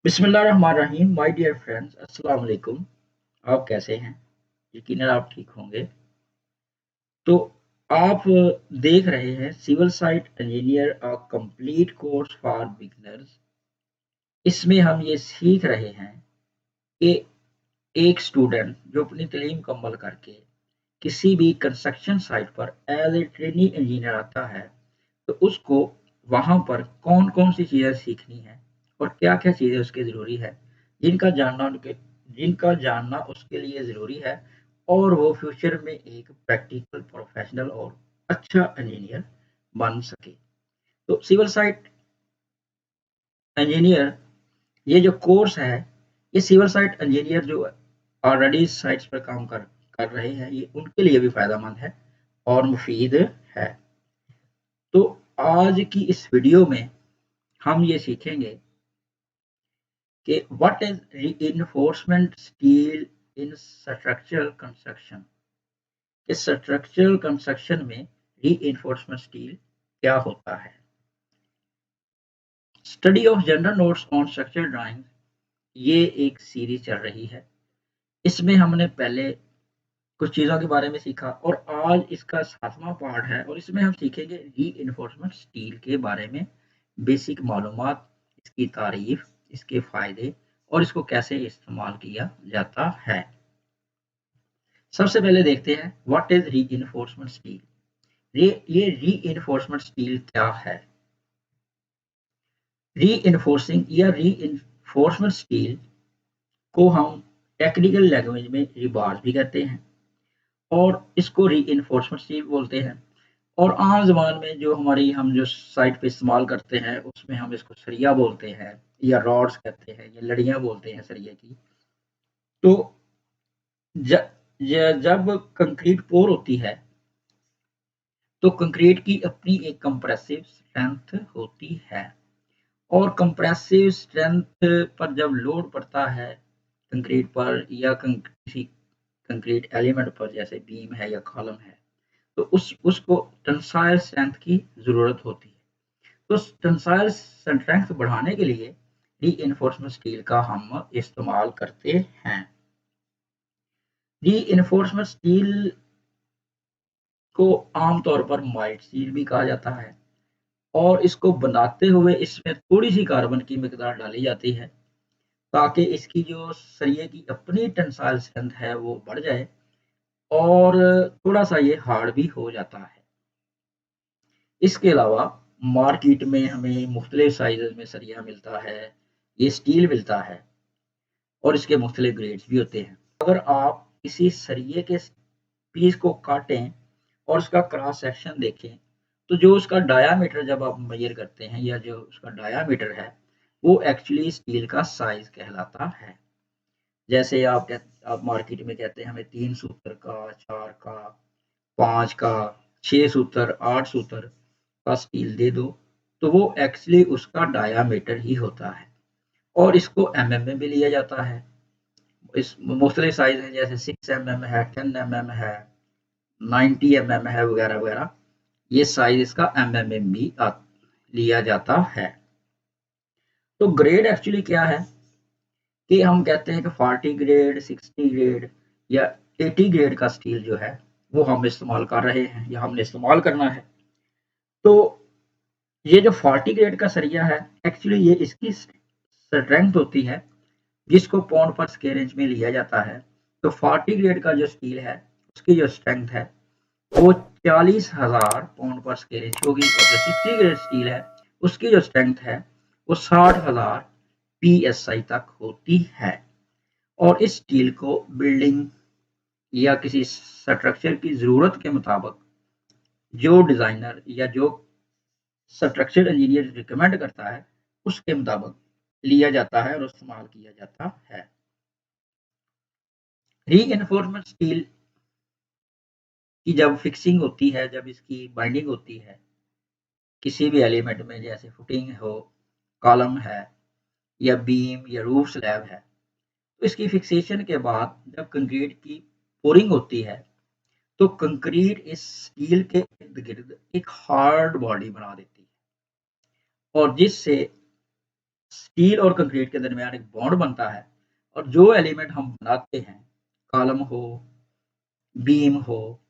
बिस्मिल्लाहिर्रहमानिर्रहीम my dear friends अस्सलाम वालेकुम। आप कैसे हैं? यकीनन आप ठीक होंगे। तो आप देख रहे हैं civil site engineer a complete course for beginners. इसमें हम ये सीख रहे हैं कि एक स्टूडेंट जो अपनी तालीम मुकम्मल करके किसी भी कंस्ट्रक्शन साइट पर एज ए ट्रेनी इंजीनियर आता है, तो उसको वहाँ पर कौन-कौन सी चीज़ें सीखनी है और क्या-क्या चीज़ें उसकी ज़रूरी है, जिनका जानना उसके लिए ज़रूरी है और वो फ्यूचर में एक प्रैक्टिकल प्रोफेशनल और अच्छा इंजीनियर बन सके। तो सिविल साइट इंजीनियर ये जो कोर्स है, ये सिविल साइट इंजीनियर जो ऑलरेडी साइट्स पर काम कर कर रहे हैं, ये उनके लिए भी फ़ायदेमंद है और मुफ़ीद है। तो आज की इस वीडियो में हम ये सीखेंगे कि what is reinforcement steel in structural construction. कि स्ट्रक्चरल कंस्ट्रक्शन में रीइंफोर्समेंट स्टील क्या होता है। Study of general notes on structural drawing, ये एक सीरीज चल रही है। इसमें हमने पहले कुछ चीज़ों के बारे में सीखा और आज इसका 7वां पार्ट है और इसमें हम सीखेंगे रीइंफोर्समेंट स्टील के बारे में बेसिक मालूमात, इसकी तारीफ, इसके फ़ायदे और इसको कैसे इस्तेमाल किया जाता है। सबसे पहले देखते हैं व्हाट इज़ रीइंफोर्समेंट स्टील। ये रीइंफोर्समेंट स्टील क्या है? रीइंफोर्सिंग या रीइंफोर्समेंट स्टील को हम टेक्निकल लैंग्वेज में रिबार्स भी कहते हैं और इसको रीइंफोर्समेंट स्टील बोलते हैं। और आम ज़बान में हम जो साइट पे इस्तेमाल करते हैं, उसमें हम इसको सरिया बोलते हैं या रॉड्स कहते हैं या लड़ियाँ बोलते हैं सरिये की। तो ज जब कंक्रीट पोर होती है, तो कंक्रीट की अपनी एक कंप्रेसिव स्ट्रेंथ होती है और कंप्रेसिव स्ट्रेंथ पर जब लोड पड़ता है कंक्रीट पर या किसी कंक्रीट एलिमेंट पर, जैसे बीम है या कॉलम है, तो उसको टेंसाइल स्ट्रेंथ की ज़रूरत होती है। तो टेंसाइल स्ट्रेंथ बढ़ाने के लिए रीइंफोर्समेंट स्टील का हम इस्तेमाल करते हैं। रीइंफोर्समेंट स्टील को आमतौर पर माइल्ड स्टील भी कहा जाता है और इसको बनाते हुए इसमें थोड़ी सी कार्बन की मिकदार डाली जाती है ताकि इसकी जो सरिये की अपनी टेंसाइल स्ट्रेंथ है वो बढ़ जाए और थोड़ा सा ये हार्ड भी हो जाता है। इसके अलावा मार्केट में हमें मुख्तलिफ साइज़ में सरिया मिलता है, ये स्टील मिलता है और इसके मुख्तलिफ ग्रेड्स भी होते हैं। अगर आप किसी सरिये के पीस को काटें और उसका क्रॉस सेक्शन देखें, तो जो उसका डायामीटर जब आप मेजर करते हैं या जो उसका डायामीटर है, वो एक्चुअली स्टील का साइज़ कहलाता है। जैसे आप मार्केट में कहते हैं हमें 3 सूत्र का, 4 का, 5 का, 6 सूत्र, 8 सूत्र का स्टील दे दो, तो वो एक्चुअली उसका डायामीटर ही होता है और इसको एमएम में भी लिया जाता है। इस मुख्तलिफ साइज़ हैं, जैसे 6 एमएम है, 10 एमएम है, 90 एमएम है, वगैरह वगैरह। ये साइज़ इसका एमएम में भी लिया जाता है। तो ग्रेड एक्चुअली क्या है कि हम कहते हैं कि 40 ग्रेड, 60 ग्रेड या 80 ग्रेड का स्टील जो है वो हम इस्तेमाल कर रहे हैं या हमने इस्तेमाल करना है। तो ये जो 40 ग्रेड का सरिया है, एक्चुअली ये इसकी स्ट्रेंथ होती है जिसको पाउंड पर स्क्वायर इंच में लिया जाता है। तो 40 ग्रेड का जो स्टील है उसकी जो स्ट्रेंथ है वो 40,000 पाउंड पर स्क्वायर इंच होगी और जो 60 ग्रेड स्टील है उसकी जो स्ट्रेंथ है वो 60,000 पीएसआई तक होती है। और इस स्टील को बिल्डिंग या किसी स्ट्रक्चर की ज़रूरत के मुताबिक जो डिज़ाइनर या जो स्ट्रक्चर इंजीनियर रिकमेंड करता है उसके मुताबिक लिया जाता है और इस्तेमाल किया जाता है। रीइंफोर्समेंट स्टील की जब फिक्सिंग होती है, जब इसकी बाइंडिंग होती है किसी भी एलिमेंट में, जैसे फुटिंग हो, कॉलम है या बीम या रूफ स्लैब है, तो इसकी फिक्सेशन के बाद जब कंक्रीट की पोरिंग होती है, तो कंक्रीट इस स्टील के इर्द गिर्द एक हार्ड बॉडी बना देती है और जिससे स्टील और कंक्रीट के दरमियान एक बॉन्ड बनता है और जो एलिमेंट हम बनाते हैं, कॉलम हो, बीम हो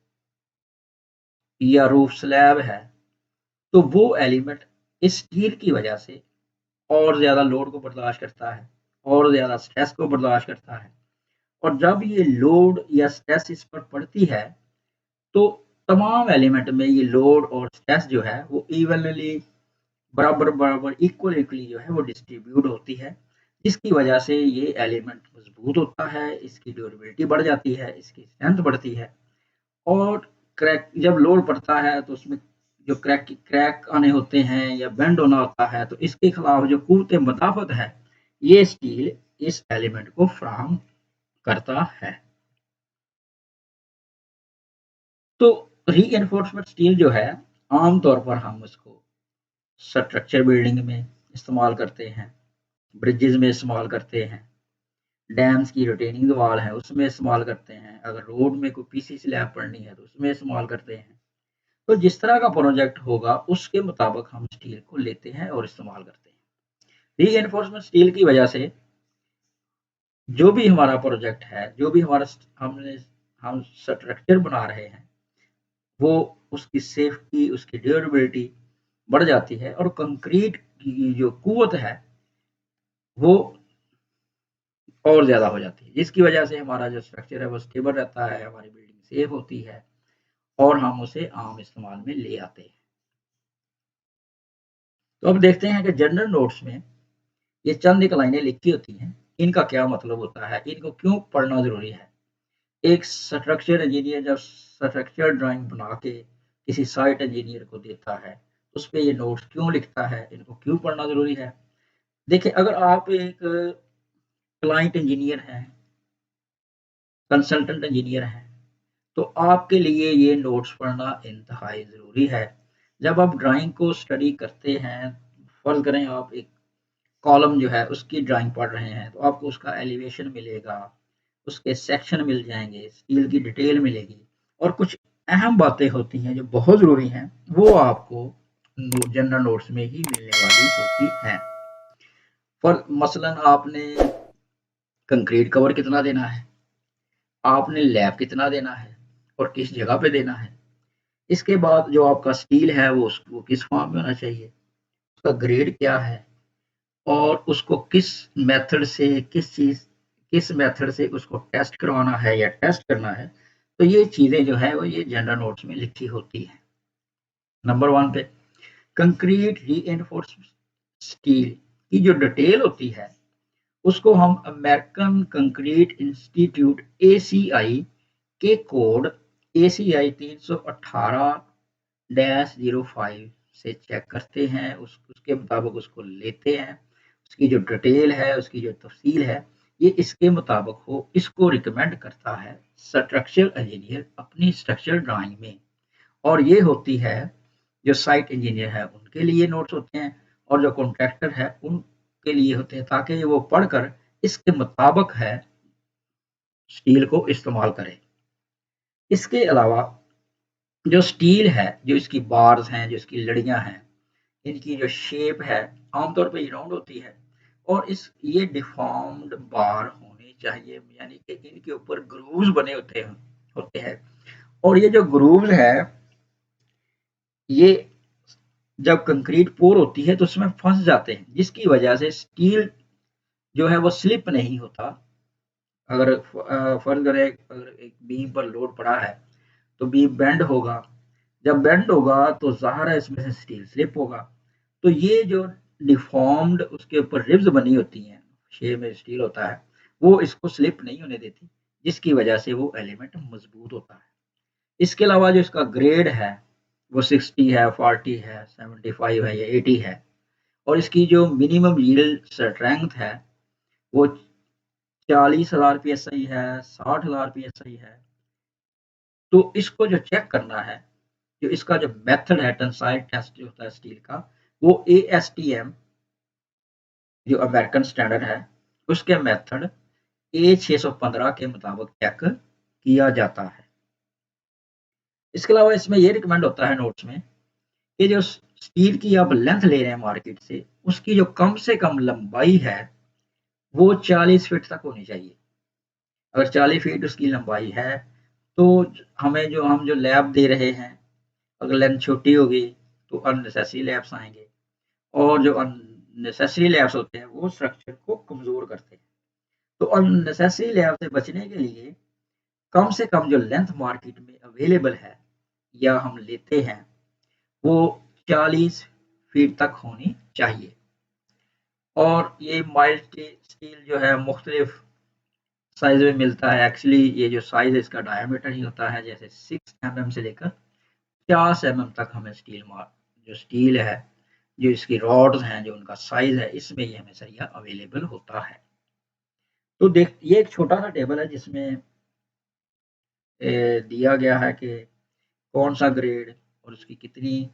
या रूफ स्लैब है, तो वो एलिमेंट इस स्टील की वजह से और ज़्यादा लोड को बर्दाश्त करता है और ज़्यादा स्ट्रेस को बर्दाश्त करता है। और जब ये लोड या स्ट्रेस इस पर पड़ती है, तो तमाम एलिमेंट में ये लोड और स्ट्रेस जो है वो इवनली बराबर इक्वली जो है वो डिस्ट्रीब्यूट होती है, जिसकी वजह से ये एलिमेंट मजबूत होता है, इसकी ड्यूरेबिलिटी बढ़ जाती है, इसकी स्ट्रेंथ बढ़ती है। और क्रैक जब लोड पड़ता है तो उसमें जो क्रैक आने होते हैं या बेंड होना होता है, तो इसके खिलाफ जो कुव्वत मदाफत है, ये स्टील इस एलिमेंट को फराहम करता है। तो रीइंफोर्समेंट स्टील जो है, आमतौर पर हम उसको स्ट्रक्चर बिल्डिंग में इस्तेमाल करते हैं, ब्रिजेस में इस्तेमाल करते हैं, डैम्स की रिटेनिंग वॉल है उसमें इस्तेमाल करते हैं, अगर रोड में कोई पीसी स्लैब पड़नी है तो उसमें इस्तेमाल करते हैं। तो जिस तरह का प्रोजेक्ट होगा उसके मुताबिक हम स्टील को लेते हैं और इस्तेमाल करते हैं। रीइंफोर्समेंट स्टील की वजह से जो भी हमारा प्रोजेक्ट है, जो भी हमारा हम स्ट्रक्चर बना रहे हैं, वो उसकी सेफ्टी, उसकी ड्यूरेबिलिटी बढ़ जाती है और कंक्रीट की जो कुव्वत है वो और ज़्यादा हो जाती है, जिसकी वजह से हमारा जो स्ट्रक्चर है वो स्टेबल रहता है, हमारी बिल्डिंग सेफ होती है और हम उसे आम इस्तेमाल में ले आते हैं। तो अब देखते हैं कि जनरल नोट्स में ये चंद एक लाइनें लिखी होती हैं, इनका क्या मतलब होता है, इनको क्यों पढ़ना ज़रूरी है। एक स्ट्रक्चर इंजीनियर जब स्ट्रक्चर ड्राइंग बना के किसी साइट इंजीनियर को देता है, उस पे ये नोट्स क्यों लिखता है, इनको क्यों पढ़ना ज़रूरी है। देखिए, अगर आप एक क्लाइंट इंजीनियर हैं, कंसल्टेंट इंजीनियर हैं, तो आपके लिए ये नोट्स पढ़ना इंतहाई ज़रूरी है। जब आप ड्राइंग को स्टडी करते हैं, फ़र्ज़ करें आप एक कॉलम जो है उसकी ड्राइंग पढ़ रहे हैं, तो आपको उसका एलिवेशन मिलेगा, उसके सेक्शन मिल जाएँगे, स्टील की डिटेल मिलेगी और कुछ अहम बातें होती हैं जो बहुत ज़रूरी हैं, वो आपको जनरल नोट्स में ही मिलने वाली होती हैं। फॉर मसलन आपने कंक्रीट कवर कितना देना है, आपने लैब कितना देना है और किस जगह पे देना है। इसके बाद जो आपका स्टील है वो किस फॉर्म में होना चाहिए, उसका ग्रेड क्या है और उसको किस मेथड से उसको टेस्ट करवाना है या टेस्ट करना है। तो ये चीज़ें जो है वो ये जनरल नोट्स में लिखी होती हैं। नंबर 1 पे कंक्रीट रीइंफोर्स्ड स्टील की जो डिटेल होती है उसको हम अमेरिकन कंक्रीट इंस्टीट्यूट ACI के कोड ACI 318-05 से चेक करते हैं, उसके मुताबिक उसको लेते हैं, उसकी जो डिटेल है, उसकी जो तफसील है, ये इसके मुताबिक हो, इसको रिकमेंड करता है स्ट्रक्चरल इंजीनियर अपनी स्ट्रक्चरल ड्राइंग में। और ये होती है जो साइट इंजीनियर है उनके लिए नोट्स होते हैं और जो कॉन्ट्रैक्टर है उनके लिए होते हैं, ताकि वो पढ़कर इसके मुताबिक है स्टील को इस्तेमाल करें। इसके अलावा जो स्टील है, जो इसकी बार्स हैं, जो इसकी लड़ियां हैं, इनकी जो शेप है आमतौर पे ये राउंड होती है और इस ये डिफॉर्म्ड बार होनी चाहिए, यानी कि इनके ऊपर ग्रूव्स बने होते हैं और ये जो ग्रूव्स है ये जब कंक्रीट पोर होती है तो उसमें फंस जाते हैं, जिसकी वजह से स्टील जो है वो स्लिप नहीं होता। अगर फर्ज करें अगर एक बीम पर लोड पड़ा है तो बीम बेंड होगा, जब बेंड होगा तो ज़ाहिर है इसमें से स्टील स्लिप होगा। तो ये जो डिफॉर्म्ड उसके ऊपर रिब्स बनी होती हैं, शेप में स्टील होता है, वो इसको स्लिप नहीं होने देती, जिसकी वजह से वो एलिमेंट मजबूत होता है। इसके अलावा जो इसका ग्रेड है वो 60 है, 40 है, 75 है या 80 है और इसकी जो मिनिमम यील्ड स्ट्रेंथ है वो 40,000 psi है, 60,000 psi है। तो इसको जो चेक करना है, जो इसका जो मेथड है टेंसाइल टेस्ट जो होता है स्टील का, वो ASTM जो अमेरिकन स्टैंडर्ड है उसके मेथड A615 के मुताबिक चेक किया जाता है। इसके अलावा इसमें ये रिकमेंड होता है नोट्स में कि जो स्टील की आप लेंथ ले रहे हैं मार्केट से, उसकी जो कम से कम लंबाई है वो 40 फीट तक होनी चाहिए। अगर 40 फीट उसकी लंबाई है तो हम जो लैब दे रहे हैं, अगर लेंथ छोटी होगी तो अननेसेसरी लैब्स आएंगे, और जो अननेसेसरी लैब्स होते हैं वो स्ट्रक्चर को कमजोर करते हैं। तो अननेसेसरी लैब से बचने के लिए कम से कम जो लेंथ मार्केट में अवेलेबल है या हम लेते हैं वो 40 फीट तक होनी चाहिए। और ये माइल्ड स्टील जो है मुख्तलिफ साइज में मिलता है। एक्चुअली ये जो साइज है इसका डायमीटर ही होता है, जैसे 6 mm से लेकर 50 mm तक हमें जो स्टील है, जो इसकी रॉड्स हैं, जो उनका साइज है, इसमें ये हमें सरिया अवेलेबल होता है। तो देख, ये एक छोटा सा टेबल है जिसमें दिया गया है कि कौन सा ग्रेड और उसकी कितनी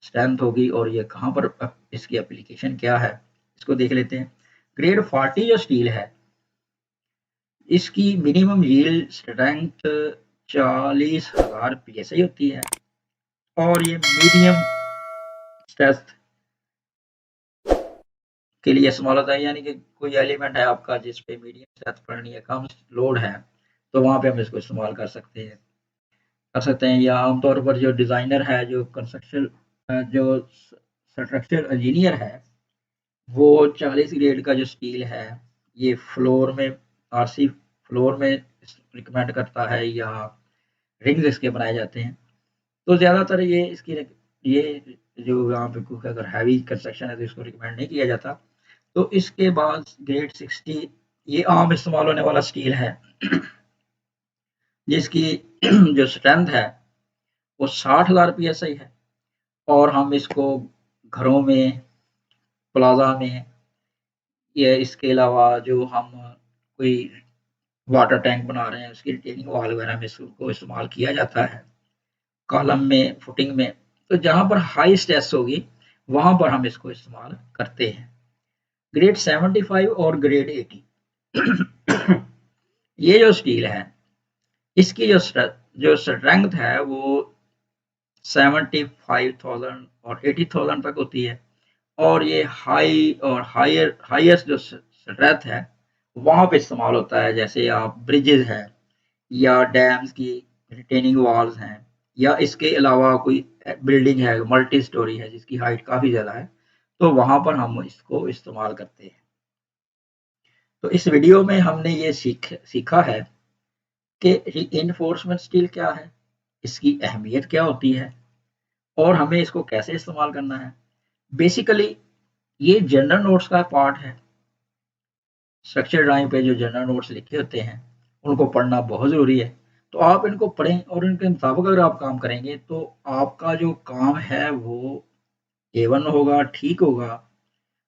स्ट्रेंथ होगी और ये कहाँ पर इसकी एप्लीकेशन क्या है, इसको देख लेते हैं। ग्रेड 40 जो स्टील है इसकी मिनिमम यील्ड स्ट्रेंथ 40,000 psi होती है, और ये मीडियम स्ट्रेस के लिए इस्तेमाल होता है। यानी कि कोई एलिमेंट है आपका जिस पे मीडियम स्ट्रेस पड़नी है, कम लोड है, तो वहां पे हम इसको इस्तेमाल कर सकते हैं। या आमतौर पर जो डिज़ाइनर है, जो कंस्ट्रक्शन जो स्ट्रक्चर इंजीनियर है, वो 40 ग्रेड का जो स्टील है ये फ्लोर में, आरसी फ्लोर में रिकमेंड करता है, या रिंग्स इसके बनाए जाते हैं। तो ज़्यादातर ये जो यहाँ पे कुछ अगर हैवी कंस्ट्रक्शन है तो इसको रिकमेंड नहीं किया जाता। तो इसके बाद ग्रेड 60 ये आम इस्तेमाल होने वाला स्टील है जिसकी जो स्ट्रेंथ है वो 60,000 psi है, और हम इसको घरों में, प्लाजा में, या इसके अलावा जो हम कोई वाटर टैंक बना रहे हैं उसकी रिटेनिंग वॉल वगैरह में इसको इस्तेमाल किया जाता है, कॉलम में, फुटिंग में। तो जहाँ पर हाई स्ट्रेस होगी वहाँ पर हम इसको इस्तेमाल करते हैं। ग्रेड 75 और ग्रेड 80 ये जो स्टील है इसकी जो स्ट्रेंथ है वो 75,000 और 80,000 तक होती है, और ये हाई और हाईएस्ट जो स्ट्रेंथ है वहाँ पे इस्तेमाल होता है, जैसे आप ब्रिजेस हैं या डैम्स की रिटेनिंग वॉल्स हैं, या इसके अलावा कोई बिल्डिंग है, मल्टी स्टोरी है जिसकी हाइट काफ़ी ज़्यादा है, तो वहाँ पर हम इसको इस्तेमाल करते हैं। तो इस वीडियो में हमने ये सीखा है कि रीइंफोर्समेंट स्टील क्या है, इसकी अहमियत क्या होती है, और हमें इसको कैसे इस्तेमाल करना है। बेसिकली ये जनरल नोट्स का पार्ट है। स्ट्रक्चर ड्राइंग पे जो जनरल नोट्स लिखे होते हैं उनको पढ़ना बहुत ज़रूरी है। तो आप इनको पढ़ें और इनके मुताबिक अगर आप काम करेंगे तो आपका जो काम है वो A1 होगा, ठीक होगा,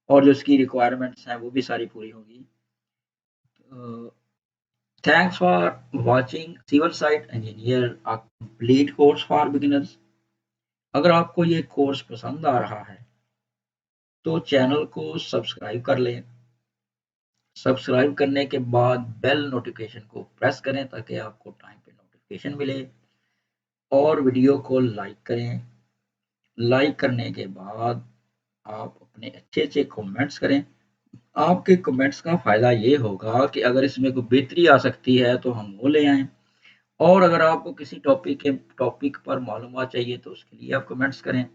और जो इसकी रिक्वायरमेंट्स हैं वो भी सारी पूरी होगी। Thanks for watching civil site engineer a complete course for beginners. अगर आपको ये कोर्स पसंद आ रहा है तो चैनल को सब्सक्राइब कर लें। सब्सक्राइब करने के बाद बेल नोटिफिकेशन को प्रेस करें ताकि आपको टाइम पे नोटिफिकेशन मिले, और वीडियो को लाइक करें। लाइक करने के बाद आप अपने अच्छे अच्छे कमेंट्स करें। आपके कमेंट्स का फ़ायदा ये होगा कि अगर इसमें कोई बेहतरी आ सकती है तो हम वो ले आएँ, और अगर आपको किसी टॉपिक पर मालूमात चाहिए तो उसके लिए आप कमेंट्स करें,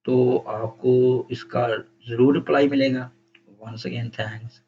तो आपको इसका ज़रूर रिप्लाई मिलेगा। Once again thanks.